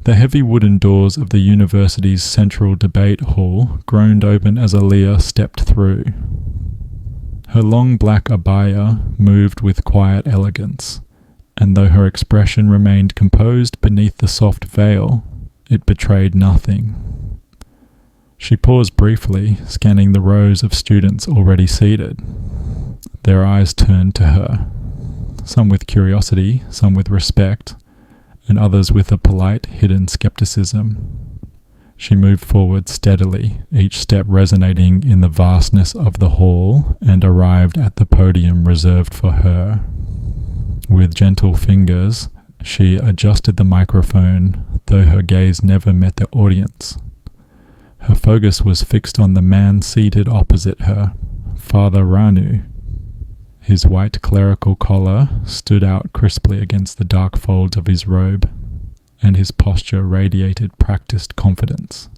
The heavy wooden doors of the university's central debate hall groaned open as Aliyah stepped through. Her long black abaya moved with quiet elegance, and though her expression remained composed beneath the soft veil, it betrayed nothing. She paused briefly, scanning the rows of students already seated. Their eyes turned to her, some with curiosity, some with respect, and others with a polite, hidden skepticism. She moved forward steadily, each step resonating in the vastness of the hall, and arrived at the podium reserved for her. With gentle fingers, she adjusted the microphone, though her gaze never met the audience. Her focus was fixed on the man seated opposite her, Father Ranu. His white clerical collar stood out crisply against the dark folds of his robe, and his posture radiated practiced confidence.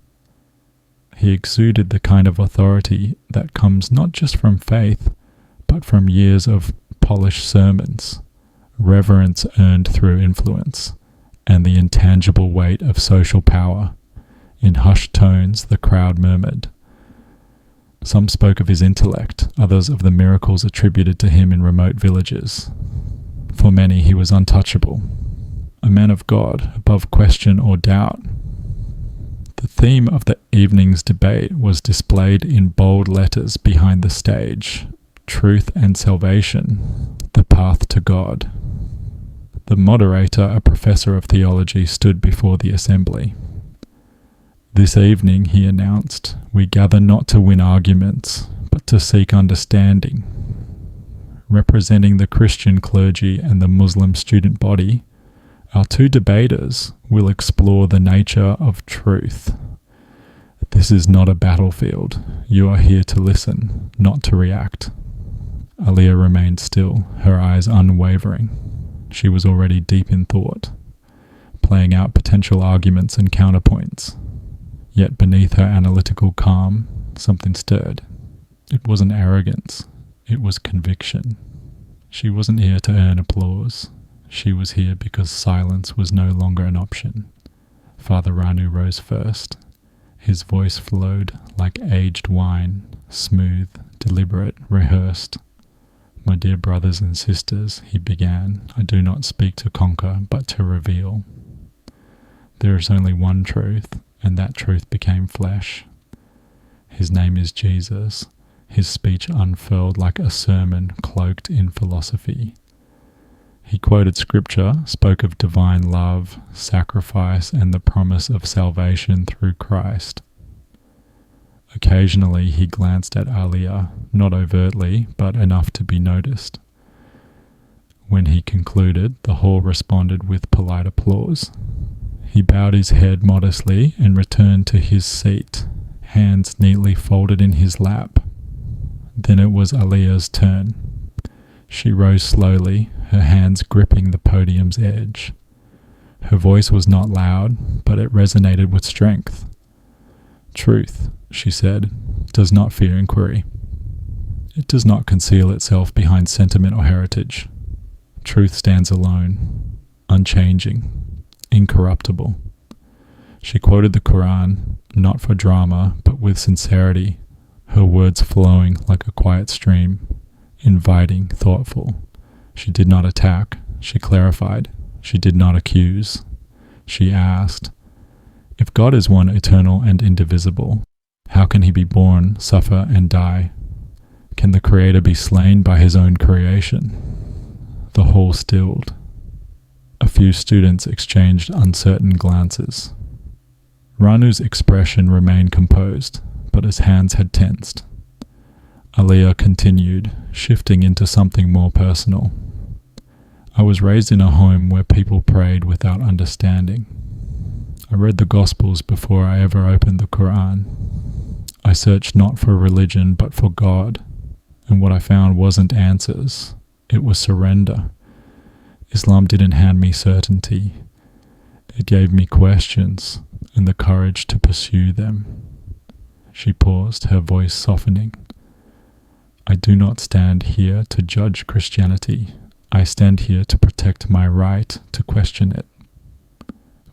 He exuded the kind of authority that comes not just from faith, but from years of polished sermons, reverence earned through influence, and the intangible weight of social power. In hushed tones, the crowd murmured. Some spoke of his intellect, others of the miracles attributed to him in remote villages. For many, he was untouchable, a man of God, above question or doubt. The theme of the evening's debate was displayed in bold letters behind the stage: truth and salvation, the path to God. The moderator, a professor of theology, stood before the assembly. This evening, he announced, we gather not to win arguments, but to seek understanding. Representing the Christian clergy and the Muslim student body, our two debaters will explore the nature of truth. This is not a battlefield. You are here to listen, not to react. Aliyah remained still, her eyes unwavering. She was already deep in thought, playing out potential arguments and counterpoints. Yet beneath her analytical calm, something stirred. It wasn't arrogance, it was conviction. She wasn't here to earn applause. She was here because silence was no longer an option. Father Ranu rose first. His voice flowed like aged wine, smooth, deliberate, rehearsed. My dear brothers and sisters, he began, I do not speak to conquer, but to reveal. There is only one truth, and that truth became flesh. His name is Jesus. His speech unfurled like a sermon cloaked in philosophy. He quoted scripture, spoke of divine love, sacrifice, and the promise of salvation through Christ. Occasionally he glanced at Aliyah, not overtly, but enough to be noticed. When he concluded, the hall responded with polite applause. He bowed his head modestly and returned to his seat, hands neatly folded in his lap. Then it was Aliyah's turn. She rose slowly, her hands gripping the podium's edge. Her voice was not loud, but it resonated with strength. Truth, she said, does not fear inquiry. It does not conceal itself behind sentiment or heritage. Truth stands alone, unchanging, incorruptible. She quoted the Quran, not for drama, but with sincerity, her words flowing like a quiet stream, inviting, thoughtful. She did not attack, she clarified. She did not accuse. She asked, if God is one eternal and indivisible, how can he be born, suffer, and die? Can the Creator be slain by his own creation? The hall stilled. A few students exchanged uncertain glances. Ranu's expression remained composed, but his hands had tensed. Aliyah continued, shifting into something more personal. I was raised in a home where people prayed without understanding. I read the Gospels before I ever opened the Quran. I searched not for religion but for God, and what I found wasn't answers, it was surrender. Islam didn't hand me certainty. It gave me questions and the courage to pursue them. She paused, her voice softening. I do not stand here to judge Christianity. I stand here to protect my right to question it.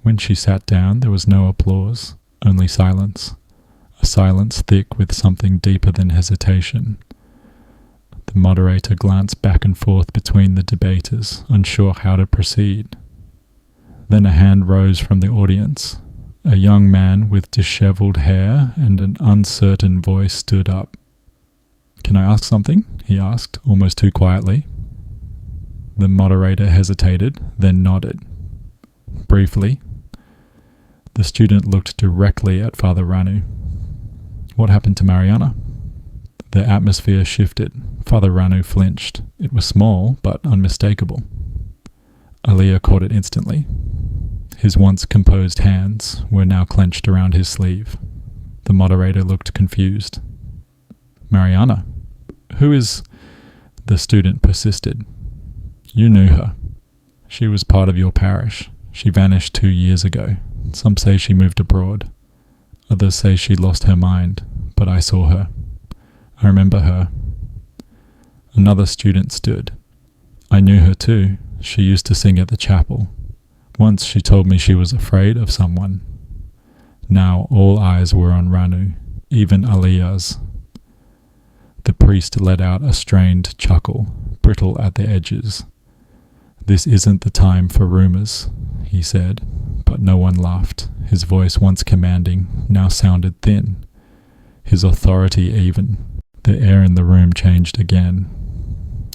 When she sat down, there was no applause, only silence. A silence thick with something deeper than hesitation. The moderator glanced back and forth between the debaters, unsure how to proceed. Then a hand rose from the audience. A young man with disheveled hair and an uncertain voice stood up. "Can I ask something?" he asked, almost too quietly. The moderator hesitated, then nodded. Briefly, the student looked directly at Father Ranu. "What happened to Mariana?" The atmosphere shifted. Father Ranu flinched. It was small, but unmistakable. Aliyah caught it instantly. His once composed hands were now clenched around his sleeve. The moderator looked confused. "Mariana? Who is—" The student persisted. "You knew her. She was part of your parish. She vanished 2 years ago. Some say she moved abroad. Others say she lost her mind, but I saw her. I remember her." Another student stood. "I knew her too. She used to sing at the chapel. Once she told me she was afraid of someone." Now all eyes were on Ranu, even Aliyah's. The priest let out a strained chuckle, brittle at the edges. "This isn't the time for rumors," he said, but no one laughed. His voice, once commanding, now sounded thin. His authority even. The air in the room changed again.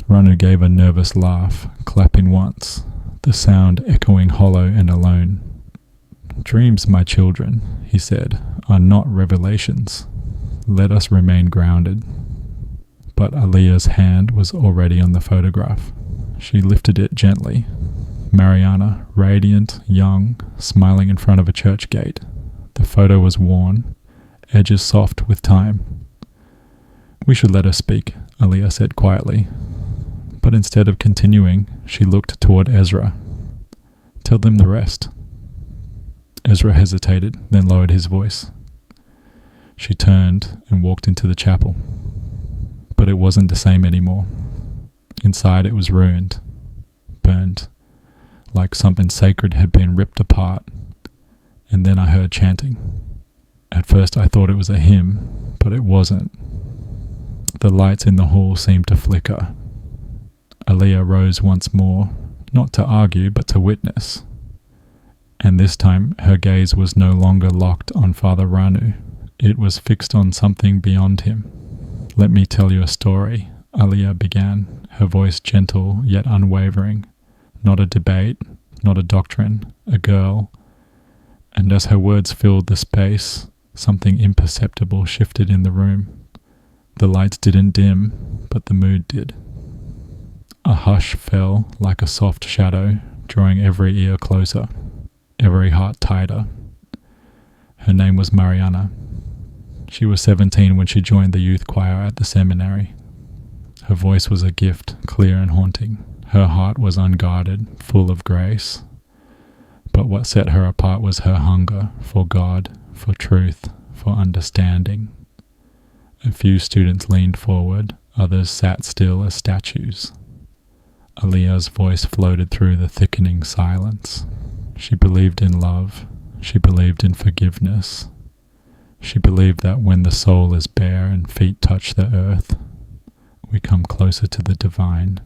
Ranu gave a nervous laugh, clapping once, the sound echoing hollow and alone. "Dreams, my children," he said, "are not revelations. Let us remain grounded." But Aliyah's hand was already on the photograph. She lifted it gently. Mariana, radiant, young, smiling in front of a church gate. The photo was worn, edges soft with time. "We should let her speak," Aliyah said quietly. But instead of continuing, she looked toward Ezra. "Tell them the rest." Ezra hesitated, then lowered his voice. She turned and walked into the chapel. But it wasn't the same anymore. Inside it was ruined, burned, like something sacred had been ripped apart. And then I heard chanting. At first I thought it was a hymn, but it wasn't. The lights in the hall seemed to flicker. Aliyah rose once more, not to argue but to witness. And this time her gaze was no longer locked on Father Ranu. It was fixed on something beyond him. "Let me tell you a story," Aliyah began, her voice gentle yet unwavering. Not a debate, not a doctrine, a girl. And as her words filled the space, something imperceptible shifted in the room. The lights didn't dim, but the mood did. A hush fell like a soft shadow, drawing every ear closer, every heart tighter. Her name was Mariana. She was 17 when she joined the youth choir at the seminary. Her voice was a gift, clear and haunting. Her heart was unguarded, full of grace. But what set her apart was her hunger for God, for truth, for understanding. A few students leaned forward, others sat still as statues. Aliyah's voice floated through the thickening silence. She believed in love. She believed in forgiveness. She believed that when the soul is bare and feet touch the earth, we come closer to the divine.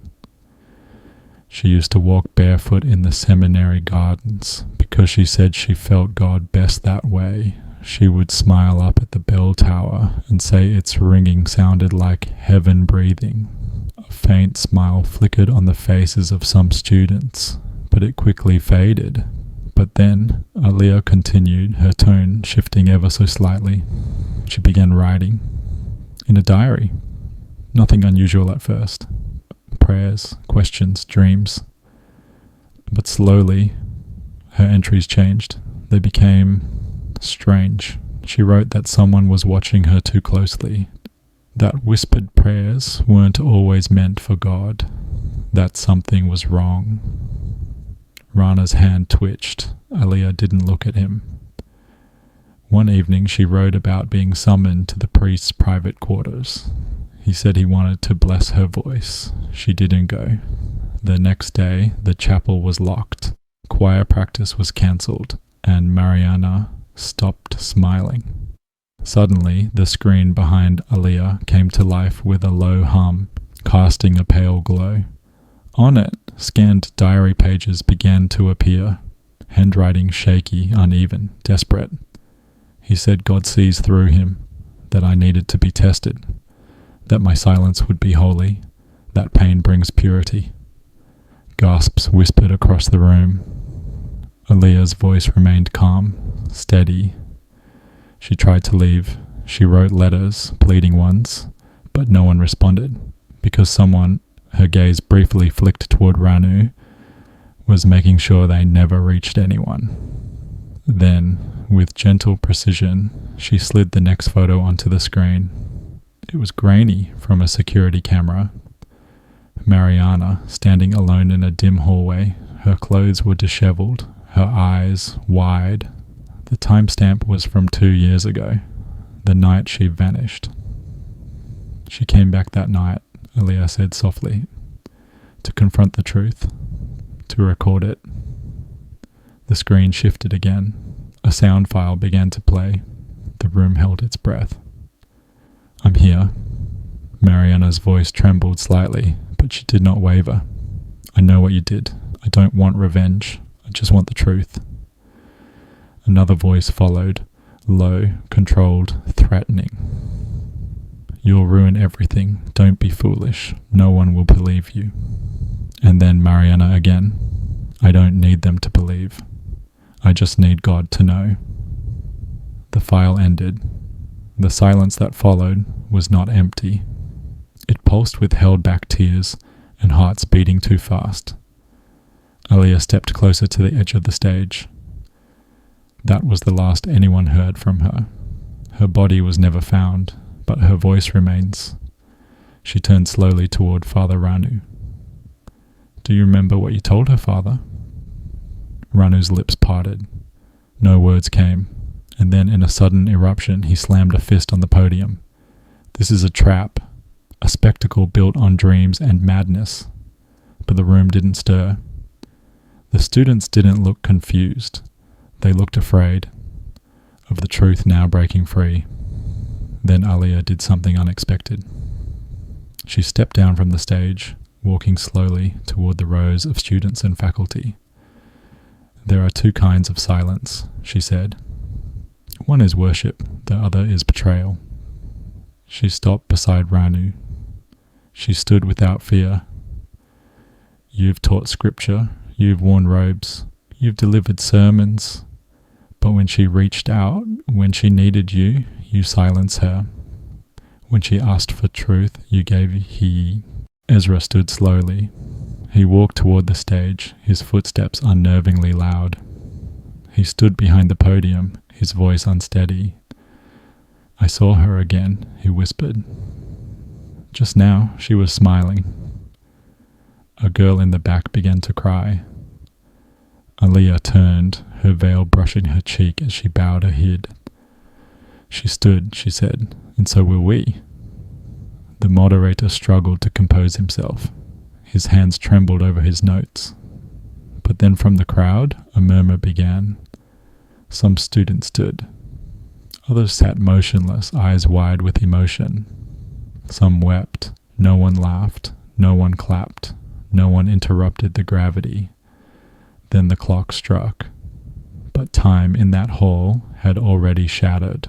She used to walk barefoot in the seminary gardens because she said she felt God best that way. She would smile up at the bell tower and say its ringing sounded like heaven breathing. A faint smile flickered on the faces of some students, but it quickly faded. But then Aliyah continued, her tone shifting ever so slightly. She began writing. In a diary. Nothing unusual at first. Prayers, questions, dreams. But slowly, her entries changed. They became strange. She wrote that someone was watching her too closely. That whispered prayers weren't always meant for God. That something was wrong. Rana's hand twitched. Aliyah didn't look at him. One evening she wrote about being summoned to the priest's private quarters. He said he wanted to bless her voice. She didn't go. The next day, the chapel was locked. Choir practice was cancelled. and Mariana stopped smiling. Suddenly, the screen behind Aliyah came to life with a low hum, casting a pale glow. On it, scanned diary pages began to appear, handwriting shaky, uneven, desperate. He said God sees through him, that I needed to be tested, that my silence would be holy, that pain brings purity. Gasps whispered across the room. Aliyah's voice remained calm, steady. She tried to leave. She wrote letters, pleading ones, but no one responded, because someone, her gaze briefly flicked toward Ranu, was making sure they never reached anyone. Then, with gentle precision, she slid the next photo onto the screen. It was grainy from a security camera. Mariana, standing alone in a dim hallway, her clothes were disheveled, her eyes wide. The timestamp was from 2 years ago, the night she vanished. She came back that night, Aliyah said softly, to confront the truth, to record it. The screen shifted again. A sound file began to play. The room held its breath. I'm here. Mariana's voice trembled slightly, but she did not waver. I know what you did. I don't want revenge. I just want the truth. Another voice followed, low, controlled, threatening. You'll ruin everything. Don't be foolish. No one will believe you. And then Mariana again. I don't need them to believe. I just need God to know. The file ended. The silence that followed was not empty. It pulsed with held-back tears and hearts beating too fast. Aliyah stepped closer to the edge of the stage. That was the last anyone heard from her. Her body was never found, but her voice remains. She turned slowly toward Father Ranu. Do you remember what you told her, Father? Ranu's lips parted. No words came, and then in a sudden eruption he slammed a fist on the podium. This is a trap, a spectacle built on dreams and madness. But the room didn't stir. The students didn't look confused. They looked afraid of the truth now breaking free. Then Aliyah did something unexpected. She stepped down from the stage, walking slowly toward the rows of students and faculty. There are 2 kinds of silence, she said. One is worship, the other is betrayal. She stopped beside Ranu. She stood without fear. You've taught scripture, you've worn robes, you've delivered sermons, but when she reached out, when she needed you, you silenced her. When she asked for truth, you gave heed. Ezra stood slowly. He walked toward the stage, his footsteps unnervingly loud. He stood behind the podium, his voice unsteady. I saw her again, he whispered. Just now, she was smiling. A girl in the back began to cry. Aliyah turned, her veil brushing her cheek as she bowed her head. She stood, she said, and so will we. The moderator struggled to compose himself. His hands trembled over his notes. But then from the crowd, a murmur began. Some students stood. Others sat motionless, eyes wide with emotion. Some wept. No one laughed. No one clapped. No one interrupted the gravity. Then the clock struck. But time in that hall had already shattered.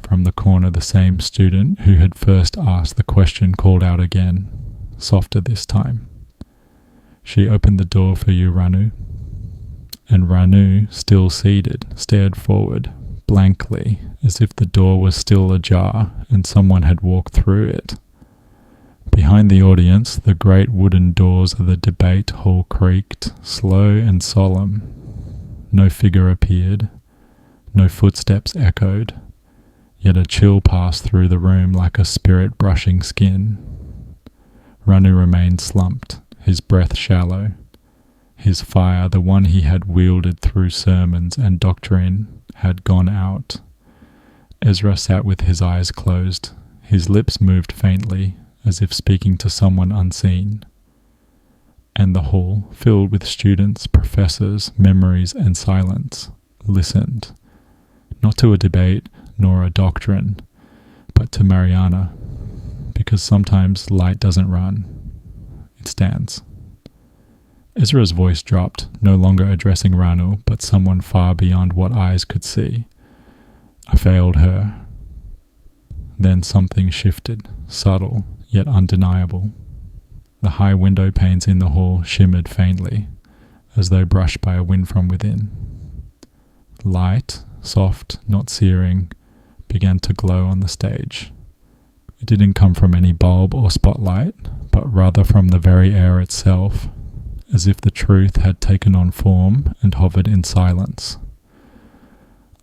From the corner, the same student who had first asked the question called out again, softer this time. She opened the door for you, Ranu. And Ranu, still seated, stared forward, blankly, as if the door was still ajar and someone had walked through it. Behind the audience, the great wooden doors of the debate hall creaked, slow and solemn. No figure appeared. No footsteps echoed. Yet a chill passed through the room like a spirit brushing skin. Ranu remained slumped, his breath shallow. His fire, the one he had wielded through sermons and doctrine, had gone out. Ezra sat with his eyes closed. His lips moved faintly, as if speaking to someone unseen. And the hall, filled with students, professors, memories, and silence, listened, not to a debate nor a doctrine, but to Mariana, because sometimes light doesn't run, it stands. Ezra's voice dropped, no longer addressing Ranu, but someone far beyond what eyes could see. I failed her. Then something shifted, subtle, yet undeniable. The high window panes in the hall shimmered faintly, as though brushed by a wind from within. Light, soft, not searing, began to glow on the stage. It didn't come from any bulb or spotlight, but rather from the very air itself, as if the truth had taken on form and hovered in silence.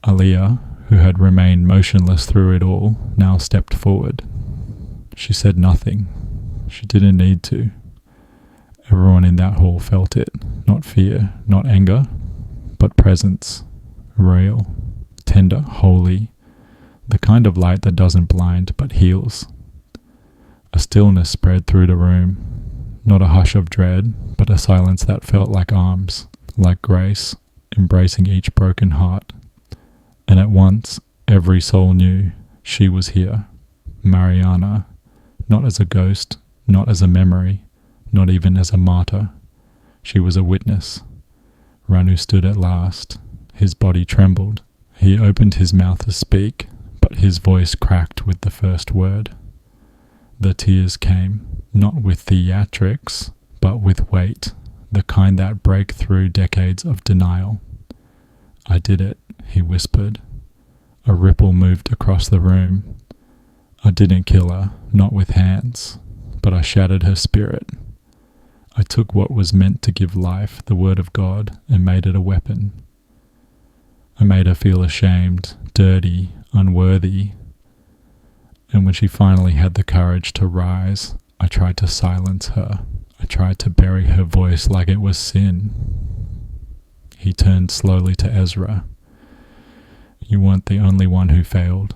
Aliyah, who had remained motionless through it all, now stepped forward. She said nothing. She didn't need to. Everyone in that hall felt it, not fear, not anger, but presence, real, tender, holy, the kind of light that doesn't blind but heals. A stillness spread through the room, not a hush of dread, but a silence that felt like arms, like grace, embracing each broken heart. And at once, every soul knew she was here, Mariana, not as a ghost, not as a memory, not even as a martyr. She was a witness. Ranu stood at last. His body trembled. He opened his mouth to speak, but his voice cracked with the first word. The tears came, not with theatrics, but with weight, the kind that break through decades of denial. I did it, he whispered. A ripple moved across the room. I didn't kill her, not with hands, but I shattered her spirit. I took what was meant to give life, the word of God, and made it a weapon. I made her feel ashamed, dirty, unworthy. And when she finally had the courage to rise, I tried to silence her. I tried to bury her voice like it was sin. He turned slowly to Ezra. You weren't the only one who failed.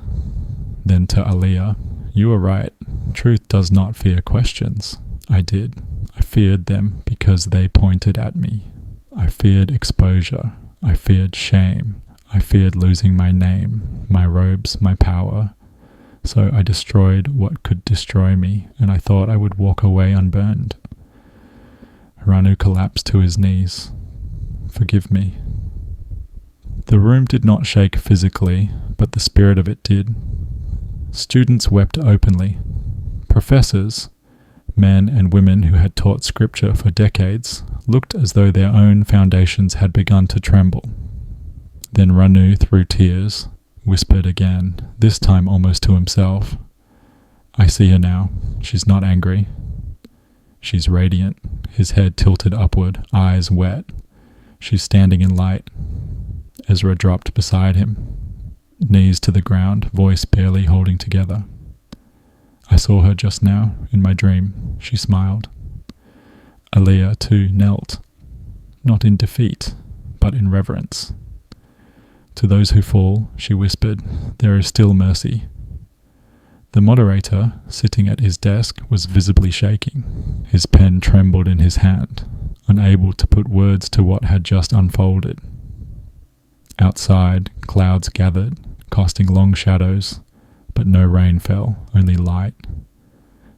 Then to Aliyah, you were right. Truth does not fear questions. I did. I feared them because they pointed at me. I feared exposure. I feared shame. I feared losing my name, my robes, my power. So I destroyed what could destroy me, and I thought I would walk away unburned. Ranu collapsed to his knees. Forgive me. The room did not shake physically, but the spirit of it did. Students wept openly. Professors, men and women who had taught scripture for decades, looked as though their own foundations had begun to tremble. Then Ranu, through tears, whispered again, this time almost to himself. I see her now. She's not angry. She's radiant, his head tilted upward, eyes wet. She's standing in light. Ezra dropped beside him, knees to the ground, voice barely holding together. I saw her just now, in my dream. She smiled. Aliyah, too, knelt, not in defeat, but in reverence. To those who fall, she whispered, there is still mercy. The moderator, sitting at his desk, was visibly shaking. His pen trembled in his hand, unable to put words to what had just unfolded. Outside, clouds gathered, casting long shadows, but no rain fell, only light.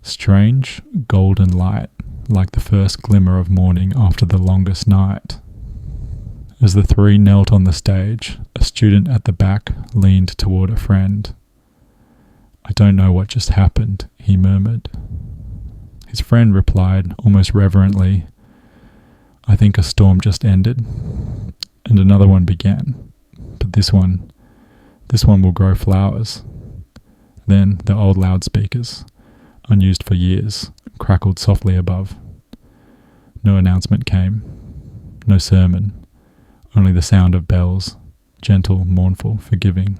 Strange, golden light, like the first glimmer of morning after the longest night. As the three knelt on the stage, a student at the back leaned toward a friend. I don't know what just happened, he murmured. His friend replied, almost reverently, I think a storm just ended, and another one began. But this one will grow flowers. Then the old loudspeakers, unused for years, crackled softly above. No announcement came, no sermon, only the sound of bells, gentle, mournful, forgiving.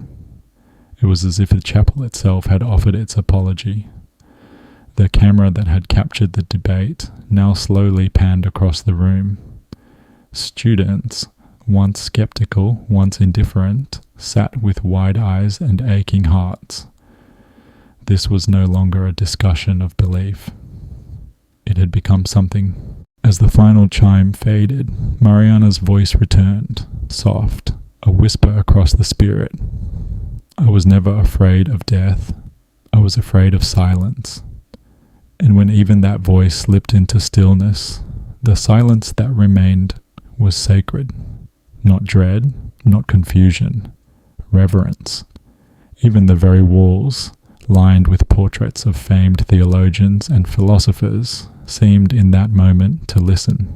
It was as if the chapel itself had offered its apology. The camera that had captured the debate now slowly panned across the room. Students, once skeptical, once indifferent, sat with wide eyes and aching hearts. This was no longer a discussion of belief. It had become something. As the final chime faded, Mariana's voice returned, soft, A whisper across the spirit. I was never afraid of death. I was afraid of silence. And when even that voice slipped into stillness, the silence that remained was sacred. Not dread, not confusion, reverence. Even the very walls, lined with portraits of famed theologians and philosophers, seemed in that moment to listen.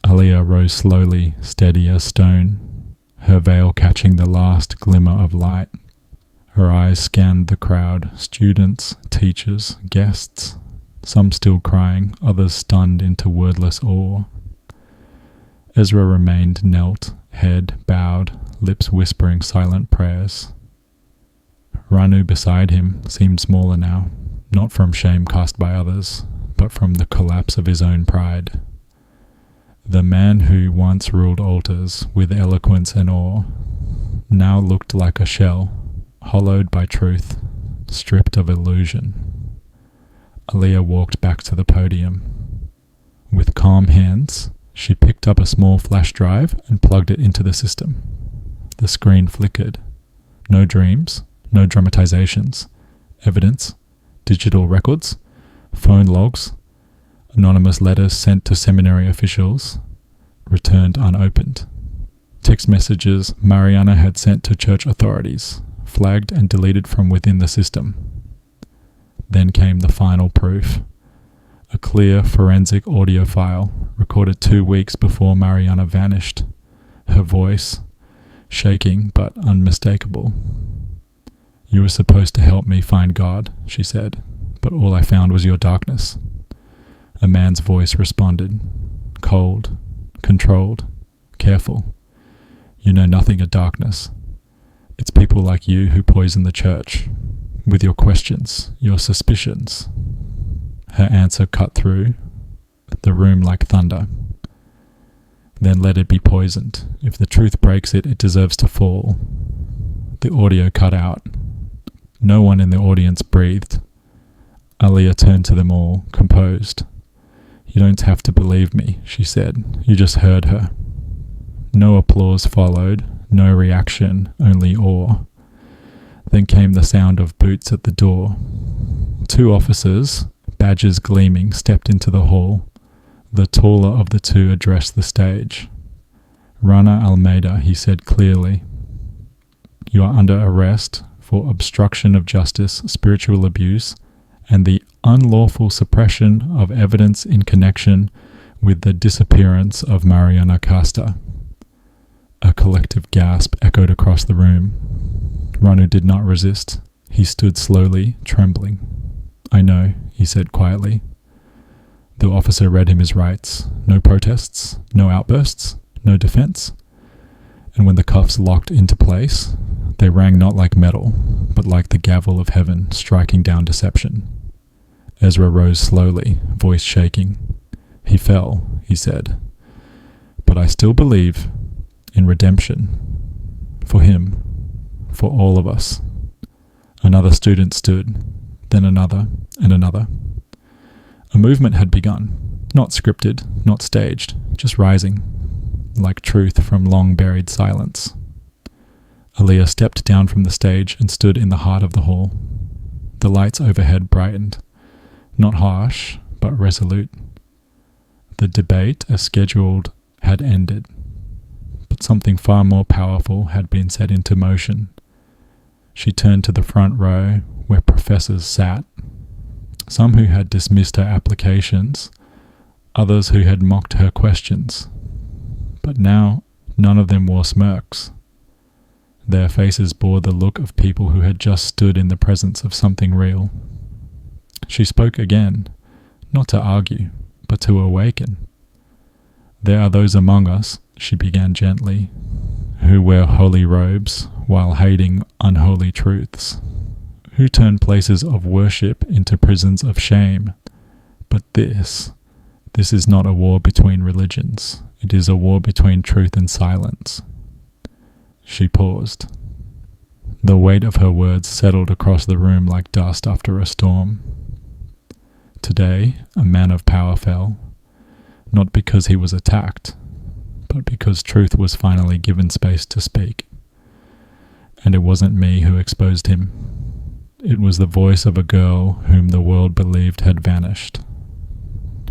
Aliyah rose slowly, steady as stone, her veil catching the last glimmer of light. Her eyes scanned the crowd, students, teachers, guests, some still crying, others stunned into wordless awe. Ezra remained knelt, head bowed, lips whispering silent prayers. Ranu beside him seemed smaller now, not from shame cast by others, but from the collapse of his own pride. The man who once ruled altars with eloquence and awe now looked like a shell, hollowed by truth, stripped of illusion. Aliyah walked back to the podium. With calm hands, she picked up a small flash drive and plugged it into the system. The screen flickered. No dreams, no dramatizations. Evidence, digital records, phone logs, anonymous letters sent to seminary officials, returned unopened. Text messages Mariana had sent to church authorities, flagged and deleted from within the system. Then came the final proof. A clear forensic audio file recorded 2 weeks before Mariana vanished, her voice shaking but unmistakable. "You were supposed to help me find God," she said, "but all I found was your darkness." A man's voice responded, cold, controlled, careful. "You know nothing of darkness. It's people like you who poison the church, with your questions, your suspicions." Her answer cut through the room like thunder. "Then let it be poisoned. If the truth breaks it, it deserves to fall." The audio cut out. No one in the audience breathed. Aliyah turned to them all, composed. "You don't have to believe me," she said. "You just heard her." No applause followed, no reaction, only awe. Then came the sound of boots at the door. 2 officers, badges gleaming, stepped into the hall. The taller of the 2 addressed the stage. "Rana Almeida," he said clearly. "You are under arrest for obstruction of justice, spiritual abuse, and the unlawful suppression of evidence in connection with the disappearance of Mariana Casta." A collective gasp echoed across the room. Ranu did not resist. He stood slowly, trembling. "I know," he said quietly. The officer read him his rights. No protests, no outbursts, no defense. And when the cuffs locked into place, they rang not like metal, but like the gavel of heaven striking down deception. Ezra rose slowly, voice shaking. "He fell," he said. "But I still believe in redemption. For him, for all of us." Another student stood, then another and another. A movement had begun, not scripted, not staged, just rising, like truth from long-buried silence. Aliyah stepped down from the stage and stood in the heart of the hall. The lights overhead brightened, not harsh, but resolute. The debate, as scheduled, had ended, but something far more powerful had been set into motion. She turned to the front row, where professors sat, some who had dismissed her applications, others who had mocked her questions. But now, none of them wore smirks. Their faces bore the look of people who had just stood in the presence of something real. She spoke again, not to argue, but to awaken. "There are those among us," she began gently, "who wear holy robes while hating unholy truths, who turn places of worship into prisons of shame. But this is not a war between religions. It is a war between truth and silence." She paused. The weight of her words settled across the room like dust after a storm. Today, a man of power fell, not because he was attacked, but because truth was finally given space to speak. And it wasn't me who exposed him. It was the voice of a girl whom the world believed had vanished.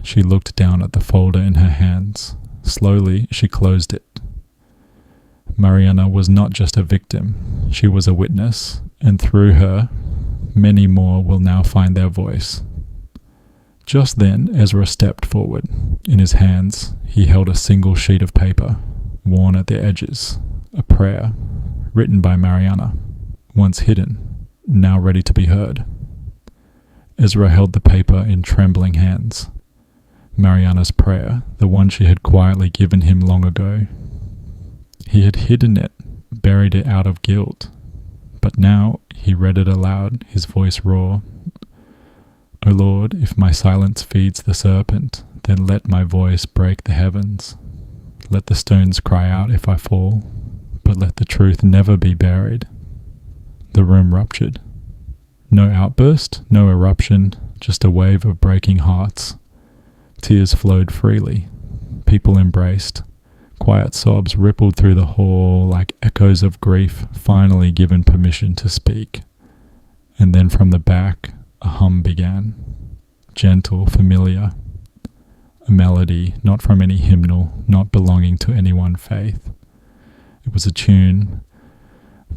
She looked down at the folder in her hands. Slowly, she closed it. Mariana was not just a victim, she was a witness, and through her, many more will now find their voice. Just then, Ezra stepped forward. In his hands, he held a single sheet of paper, worn at the edges, a prayer, written by Mariana, once hidden, now ready to be heard. Ezra held the paper in trembling hands. Mariana's prayer, the one she had quietly given him long ago. He had hidden it, buried it out of guilt, but now he read it aloud, his voice raw. O Lord, if my silence feeds the serpent, then let my voice break the heavens. Let the stones cry out if I fall, but let the truth never be buried. The room ruptured. No outburst, no eruption, just a wave of breaking hearts. Tears flowed freely. People embraced. Quiet sobs rippled through the hall like echoes of grief finally given permission to speak. And then from the back, a hum began. Gentle, familiar. A melody, not from any hymnal, not belonging to any one faith. It was a tune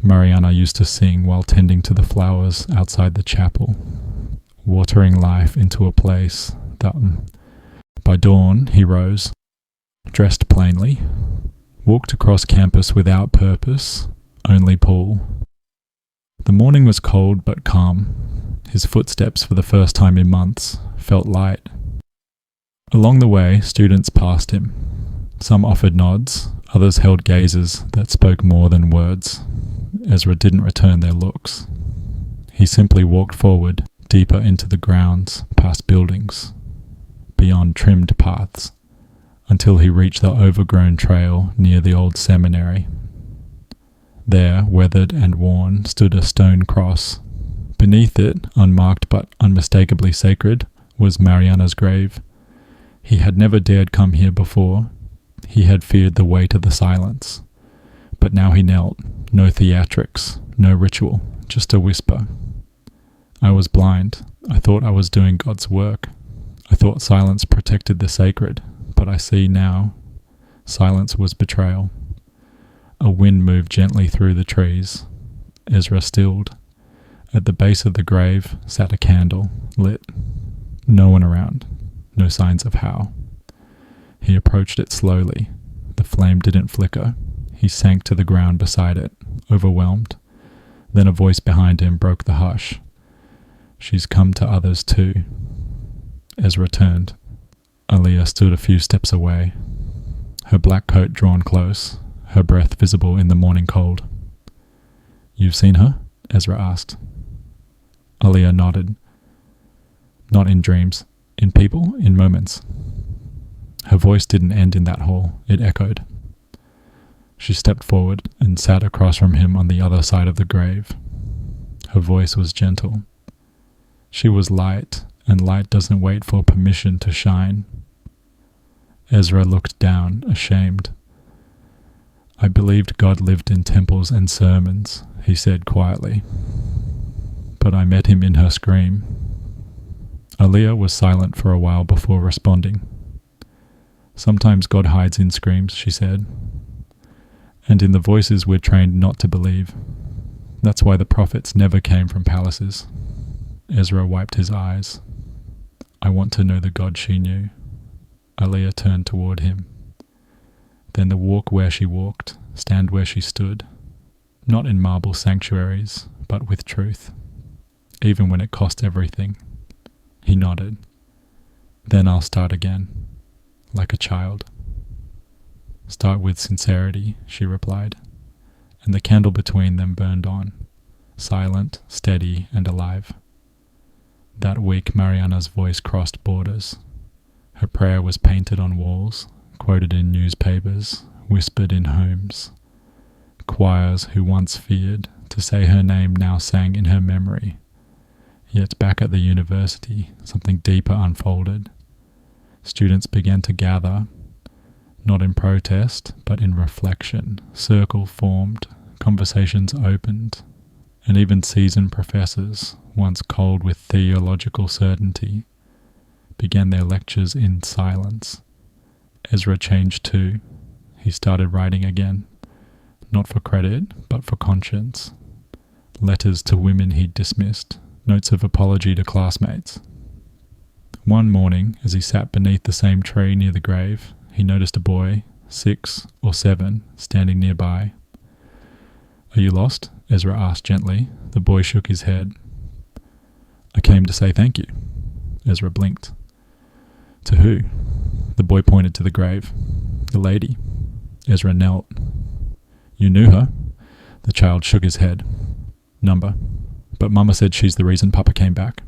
Mariana used to sing while tending to the flowers outside the chapel, watering life into a place that... By dawn, he rose, dressed plainly, walked across campus without purpose, only pull. The morning was cold but calm. His footsteps, for the first time in months, felt light. Along the way, students passed him. Some offered nods, others held gazes that spoke more than words. Ezra didn't return their looks. He simply walked forward, deeper into the grounds, past buildings, beyond trimmed paths, until he reached the overgrown trail near the old seminary. There, weathered and worn, stood a stone cross. Beneath it, unmarked but unmistakably sacred, was Mariana's grave. He had never dared come here before. He had feared the weight of the silence. But now he knelt. No theatrics, no ritual, just a whisper. I was blind. I thought I was doing God's work. I thought silence protected the sacred, but I see now. Silence was betrayal. A wind moved gently through the trees. Ezra stilled. At the base of the grave sat a candle, lit. No one around. No signs of how. He approached it slowly. The flame didn't flicker. He sank to the ground beside it, overwhelmed. Then a voice behind him broke the hush. She's come to others too. Ezra turned. Aliyah stood a few steps away, her black coat drawn close, her breath visible in the morning cold. You've seen her? Ezra asked. Aliyah nodded. Not in dreams, in people, in moments. Her voice didn't end in that hall, it echoed. She stepped forward and sat across from him on the other side of the grave. Her voice was gentle. She was light, and light doesn't wait for permission to shine. Ezra looked down, ashamed. I believed God lived in temples and sermons, he said quietly. But I met him in her scream. Aliyah was silent for a while before responding. Sometimes God hides in screams, she said, and in the voices we're trained not to believe. That's why the prophets never came from palaces. Ezra wiped his eyes. I want to know the God she knew. Aliyah turned toward him. Then the walk where she walked, stand where she stood, not in marble sanctuaries, but with truth, even when it cost everything. He nodded. Then I'll start again, like a child. Start with sincerity, she replied, and the candle between them burned on, silent, steady, and alive. That week Mariana's voice crossed borders. Her prayer was painted on walls, quoted in newspapers, whispered in homes. Choirs who once feared to say her name now sang in her memory. Yet back at the university, something deeper unfolded. Students began to gather, not in protest, but in reflection. Circle formed, Conversations opened, and even seasoned professors, once cold with theological certainty, began their lectures in silence. Ezra changed too. He started writing again, not for credit, but for conscience. Letters to women he'd dismissed, notes of apology to classmates. One morning, as he sat beneath the same tree near the grave, he noticed a boy, 6 or 7, standing nearby. "Are you lost?" Ezra asked gently. The boy shook his head. "I came to say thank you." Ezra blinked. "To who?" The boy pointed to the grave. "The lady." Ezra knelt. "You knew her?" The child shook his head. "Number. But Mama said she's the reason Papa came back."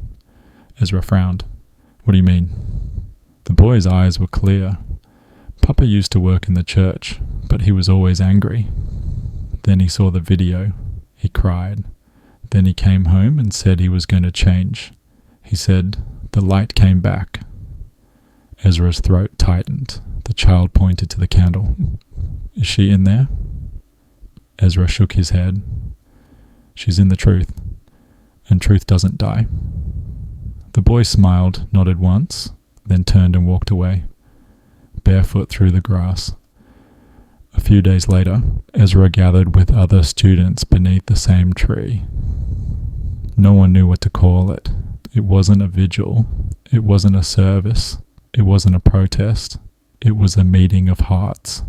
Ezra frowned. "What do you mean?" The boy's eyes were clear. "Papa used to work in the church, but he was always angry. Then he saw the video. He cried. Then he came home and said he was going to change. He said, the light came back." Ezra's throat tightened. The child pointed to the candle. "Is she in there?" Ezra shook his head. "She's in the truth, and truth doesn't die." The boy smiled, nodded once, then turned and walked away, barefoot through the grass. A few days later, Ezra gathered with other students beneath the same tree. No one knew what to call it. It wasn't a vigil. It wasn't a service. It wasn't a protest. It was a meeting of hearts.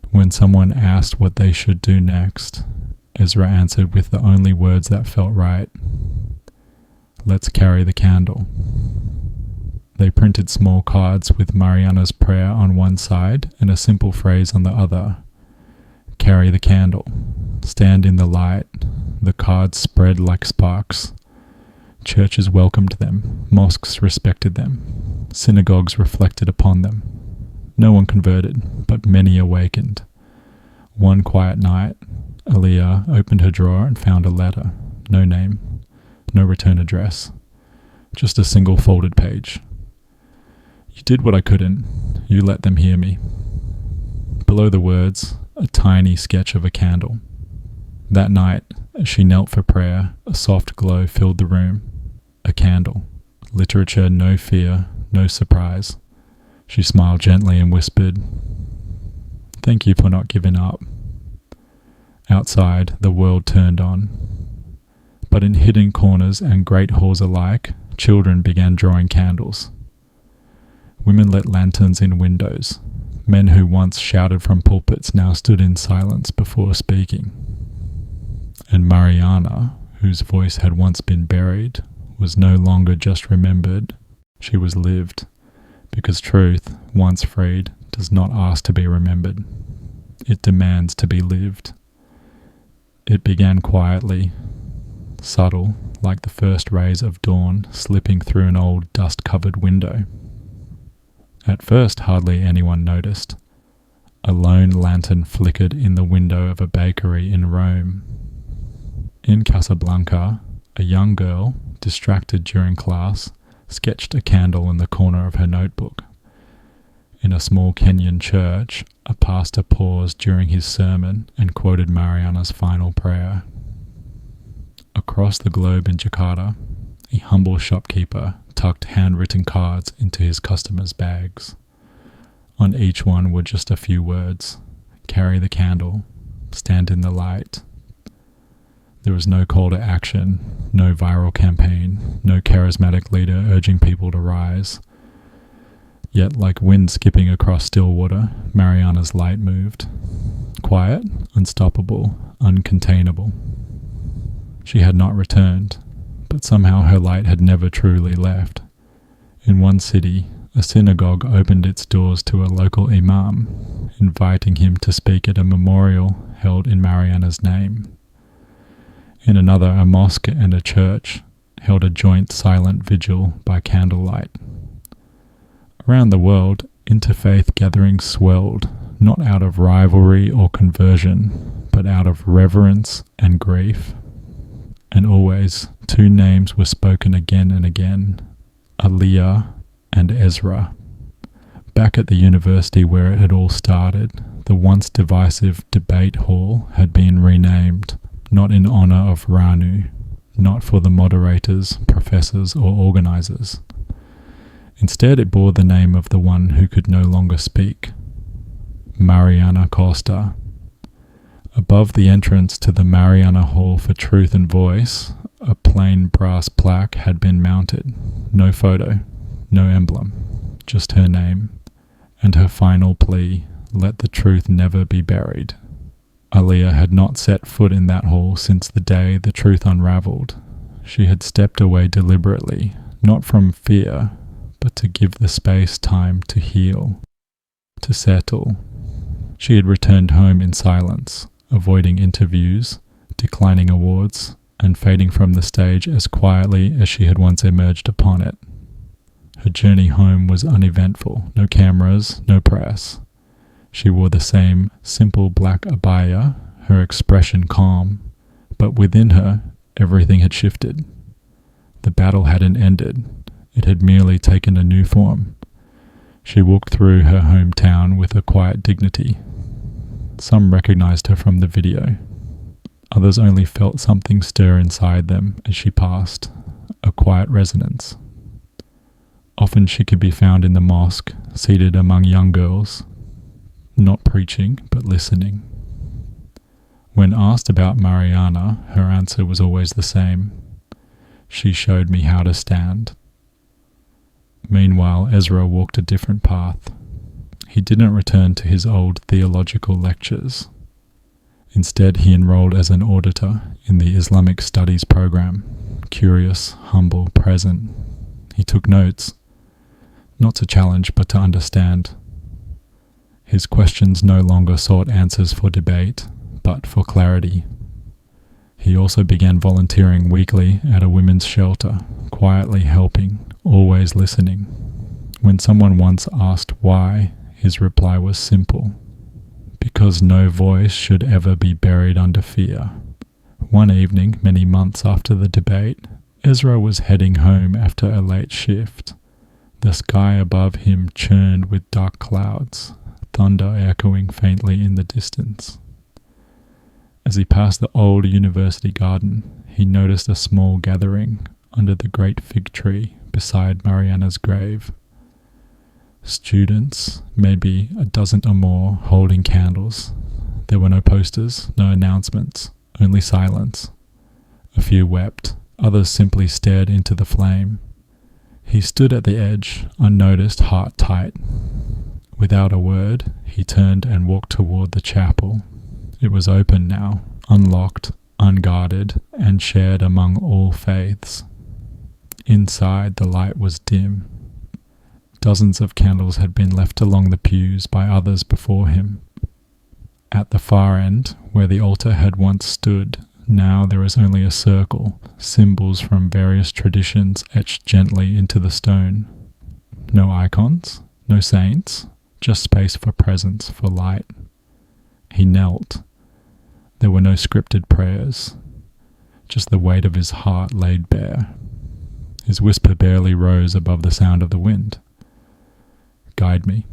When someone asked what they should do next, Ezra answered with the only words that felt right. "Let's carry the candle." They printed small cards with Mariana's prayer on one side and a simple phrase on the other. "Carry the candle. Stand in the light." The cards spread like sparks. Churches welcomed them. Mosques respected them. Synagogues reflected upon them. No one converted, but many awakened. One quiet night, Aliyah opened her drawer and found a letter. No name. No return address. Just a single folded page. "You did what I couldn't. You let them hear me." Below the words, a tiny sketch of a candle. That night, as she knelt for prayer, a soft glow filled the room. A candle. Literature, no fear, no surprise. She smiled gently and whispered, "Thank you for not giving up." Outside, the world turned on. But in hidden corners and great halls alike, children began drawing candles. Women lit lanterns in windows. Men who once shouted from pulpits now stood in silence before speaking. And Mariana, whose voice had once been buried, was no longer just remembered, she was lived, because truth, once freed, does not ask to be remembered. It demands to be lived. It began quietly, subtle, like the first rays of dawn slipping through an old dust-covered window. At first, hardly anyone noticed. A lone lantern flickered in the window of a bakery in Rome. In Casablanca, a young girl, distracted during class, sketched a candle in the corner of her notebook. In a small Kenyan church, a pastor paused during his sermon and quoted Mariana's final prayer. Across the globe in Jakarta, a humble shopkeeper tucked handwritten cards into his customers' bags. On each one were just a few words: "Carry the candle, stand in the light." There was no call to action, no viral campaign, no charismatic leader urging people to rise. Yet, like wind skipping across still water, Mariana's light moved. Quiet, unstoppable, uncontainable. She had not returned, but somehow her light had never truly left. In one city, a synagogue opened its doors to a local imam, inviting him to speak at a memorial held in Mariana's name. In another, a mosque and a church held a joint silent vigil by candlelight. Around the world, interfaith gatherings swelled, not out of rivalry or conversion, but out of reverence and grief. And always, two names were spoken again and again: Aliyah and Ezra. back at the university where it had all started, the once divisive debate hall had been renamed, not in honour of Ranu, not for the moderators, professors or organisers. Instead it bore the name of the one who could no longer speak, Mariana Costa. Above the entrance to the Mariana Hall for Truth and Voice, a plain brass plaque had been mounted. No photo, no emblem, just her name, and her final plea, let the truth never be buried. Aliyah had not set foot in that hall since the day the truth unravelled. She had stepped away deliberately, not from fear, but to give the space time to heal, to settle. She had returned home in silence, avoiding interviews, declining awards, and fading from the stage as quietly as she had once emerged upon it. Her journey home was uneventful, no cameras, no press. She wore the same simple black abaya, her expression calm, but within her, everything had shifted. The battle hadn't ended, it had merely taken a new form. She walked through her hometown with a quiet dignity. Some recognized her from the video. Others only felt something stir inside them as she passed, a quiet resonance. Often she could be found in the mosque, seated among young girls, not preaching, but listening. When asked about Mariana, her answer was always the same. She showed me how to stand. Meanwhile, Ezra walked a different path. He didn't return to his old theological lectures. Instead, he enrolled as an auditor in the Islamic studies program, curious, humble, present. He took notes, not to challenge, but to understand. His questions no longer sought answers for debate, but for clarity. He also began volunteering weekly at a women's shelter, quietly helping, always listening. When someone once asked why, his reply was simple: because no voice should ever be buried under fear. One evening, many months after the debate, Ezra was heading home after a late shift. The sky above him churned with dark clouds, thunder echoing faintly in the distance. As he passed the old university garden, he noticed a small gathering under the great fig tree beside Mariana's grave. Students, maybe a dozen or more, holding candles. There were no posters, no announcements, only silence. A few wept, others simply stared into the flame. He stood at the edge, unnoticed, heart tight. Without a word, he turned and walked toward the chapel. It was open now, unlocked, unguarded, and shared among all faiths. Inside, the light was dim. Dozens of candles had been left along the pews by others before him. At the far end, where the altar had once stood, now there is only a circle, symbols from various traditions etched gently into the stone. No icons, no saints, just space for presence, for light. He knelt. There were no scripted prayers, just the weight of his heart laid bare. His whisper barely rose above the sound of the wind. Guide me.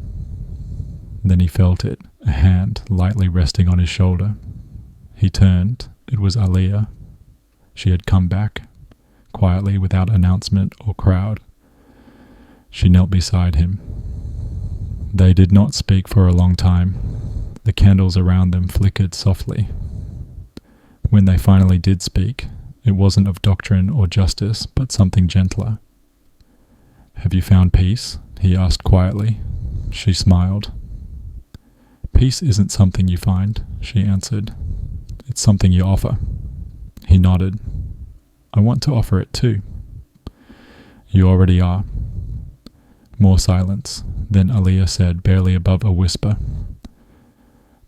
Then he felt it, a hand lightly resting on his shoulder. He turned. It was Aliyah. She had come back, quietly without announcement or crowd. She knelt beside him. They did not speak for a long time. The candles around them flickered softly. When they finally did speak, it wasn't of doctrine or justice, but something gentler. "Have you found peace?" he asked quietly. She smiled. "Peace isn't something you find," she answered. "It's something you offer." He nodded. "I want to offer it too." "You already are." More silence. Then Aliyah said, barely above a whisper,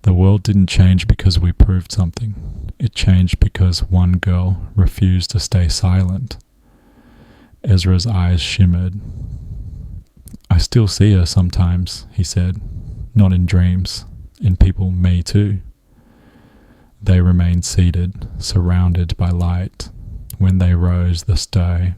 "The world didn't change because we proved something. It changed because one girl refused to stay silent." Ezra's eyes shimmered. "I still see her sometimes," he said. "Not in dreams. In people, me too." They remained seated, surrounded by light. When they rose, the sky